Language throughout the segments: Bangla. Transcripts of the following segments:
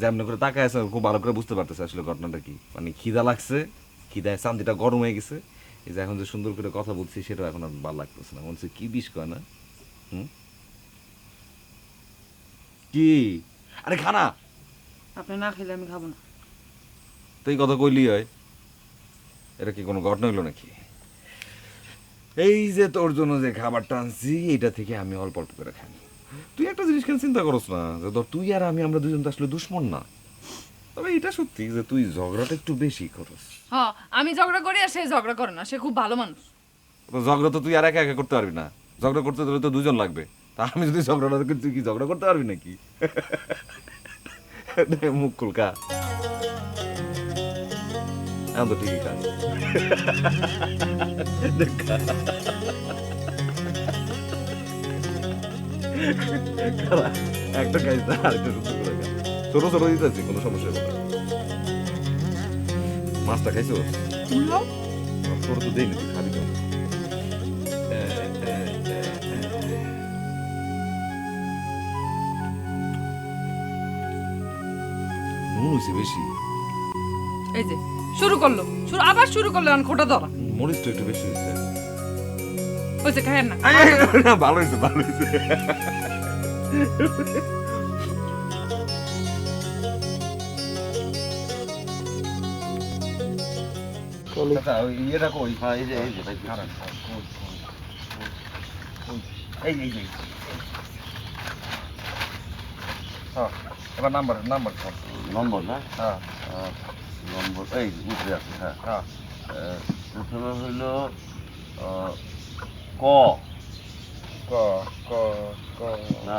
যেমন করে তাকায় আছে খুব ভালো করে বুঝতে পারতেছে আসলে ঘটনাটা কি, মানে খিদা লাগছে, খিদায় চান্দিটা গরম হয়ে গেছে। এই যে এখন যে সুন্দর করে কথা বলছি সেটাও এখন আর ভালো লাগতেছে না, মনে হচ্ছে কি বিষ কয় না। হুম, কি? আরে খানা। আপনি না খেলে আমি খাবো না। তো এই কথা কইলি হয়? এটা কি কোনো ঘটনা হইলো নাকি? এই যে তোর জন্য যে খাবারটা আনছি এটা থেকে আমি অল্প অল্প করে খাই। তুই একটা জিনিস কেন চিন্তা করস না যে ধর তুই আর আমি আমরা দুজন তো আসলে দুশ্মন না। তবে এটা সত্যি যে তুই ঝগড়াটা একটু বেশি করস। হ্যাঁ, আমি ঝগড়া করি আর সে ঝগড়া করে না, সে খুব ভালো মানুষ। তো ঝগড়া তো তুই আর একা একা করতে পারবি না, ঝগড়া করতে হলে তো দুজন লাগবে। তা আমি যদি ঝগড়া না করি তুই কি ঝগড়া করতে পারবি নাকি? মুখ কুলকা এখন তো ঠিকই কাজ। একটা খাইছ না আরেকটা সুন্দর করে খা। ছোট ছোট দিতেছি, কোনো সমস্যা হবে না। মাছটা খাইছো? ছোট তো দেয়নি, তুই খাবি তো। নুন হয়েছে বেশি। এই যে শুরু করলো, আবার শুরু করলো, এখন খোটা ধরা মরিচটা একটু বেশি হয়েছে। হয়েছে, খায়েন না। না, ভালো হয়েছে ভালো হয়েছে। আচ্ছা, ওই ইয়েটা কই? হ্যাঁ, এই যে ভাই, খারাপ। এই যে। হ্যাঁ, এবার নাম্বার সব। নম্বর না? হ্যাঁ নম্বর এই উপরে আছে। হ্যাঁ, হ্যাঁ। প্রথমে হইল ক। ক ক ক না,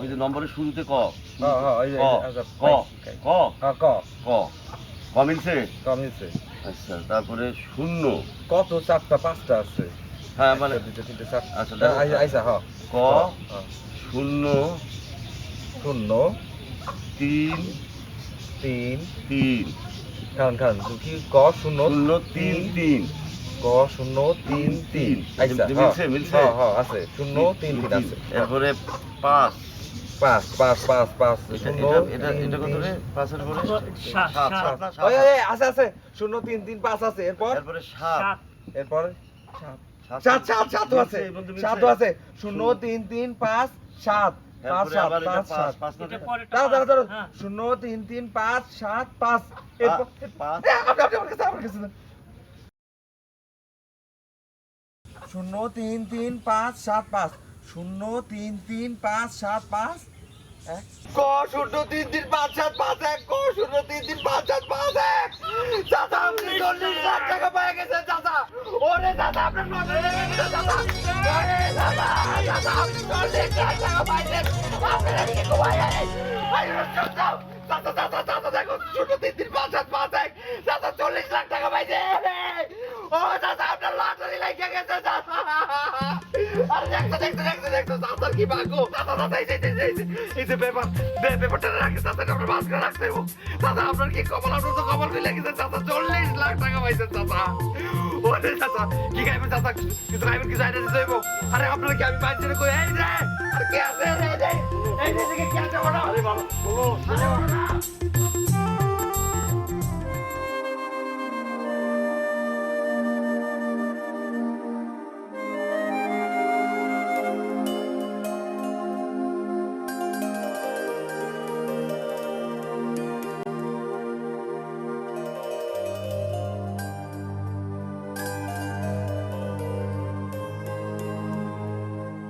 ওই যে নম্বরের শুরুতে ক। হ্যাঁ হ্যাঁ, এই যে ক আচ্ছা, ক ক হ্যাঁ ক ক ক মিলছে। কমিয়েছে। আচ্ছা, তারপরে শূন্য। কত? চারটা পাঁচটা আছে। হ্যাঁ, মানে দুটো তিনটে চারটা। আচ্ছা, দেখো। আইসা হ্যাঁ। ক শূন্য শূন্য 3 তিন 3 খান কি? ক শূন্য 0 3 3 ক শূন্য তিন তিন। আইসা মিলছে, মিলছে। হ্যাঁ হ্যাঁ আছে, শূন্য তিন তিন আছে। এরপরে 5। পাঁচ পাঁচ পাঁচ পাঁচ শূন্য এটা কত রে? 5 এর পরে 7 ওই আছে আছে, শূন্য তিন তিন পাঁচ আছে। এরপর এরপরে 7 এরপর সাত সাত সাতও আছে, সাতও আছে। শূন্য তিন তিন পাঁচ সাত পাঁচ সাত পাঁচ সাত। দাঁড়া দাঁড়া দাঁড়া, শূন্য তিন তিন পাঁচ সাত পাঁচ। এরপর আমার কাছে না। শূন্য তিন তিন পাঁচ সাত পাঁচ, শূন্য তিন তিন পাঁচ সাত পাঁচ। ক শূন্য তিন তিন পাঁচ সাত পাঁচ এক, ক শূন্য তিন তিন পাঁচ সাত পাঁচ এক। চাচা, আপনি 40 লাখ টাকা পেয়ে গেছেন চাচা। ওরে চাচা, আপনার লটারি লেগে গেছে চাচা। ওরে চাচা, চাচা আপনি 40 লাখ টাকা পাইছেন। আপনার এদিকে ঘুমাই আয়। চাচা চাচা চাচা চাচা দেখো, শূন্য তিন তিন পাঁচ সাত পাঁচ এক। চাচা 40 লাখ টাকা পাইছে। ও চাচা, আপনার লটারি লেগে গেছে চাচা। আরে দেখতো চাচার কি ভাগ্য। চাচা চাচা এই যে ব্যাপারটা রাখে চাচা, আপনার মাছ করে রাখতে হবে। চাচা আপনার কি কপাল, আপনার তো কপাল মিলে গেছে চাচা। 40 লাখ টাকা পাইছেন চাচা। ওরে চাচা, কি খাইবেন চাচা? কিছু খাইবেন, কিছু আইডিয়া দিতে হইব। আরে আপনার কি আমি বাইরে কই? এই রে, আর কে আছে রে? এই যে কে আছে বড়? আরে বাবা বলো, আরে বাবা।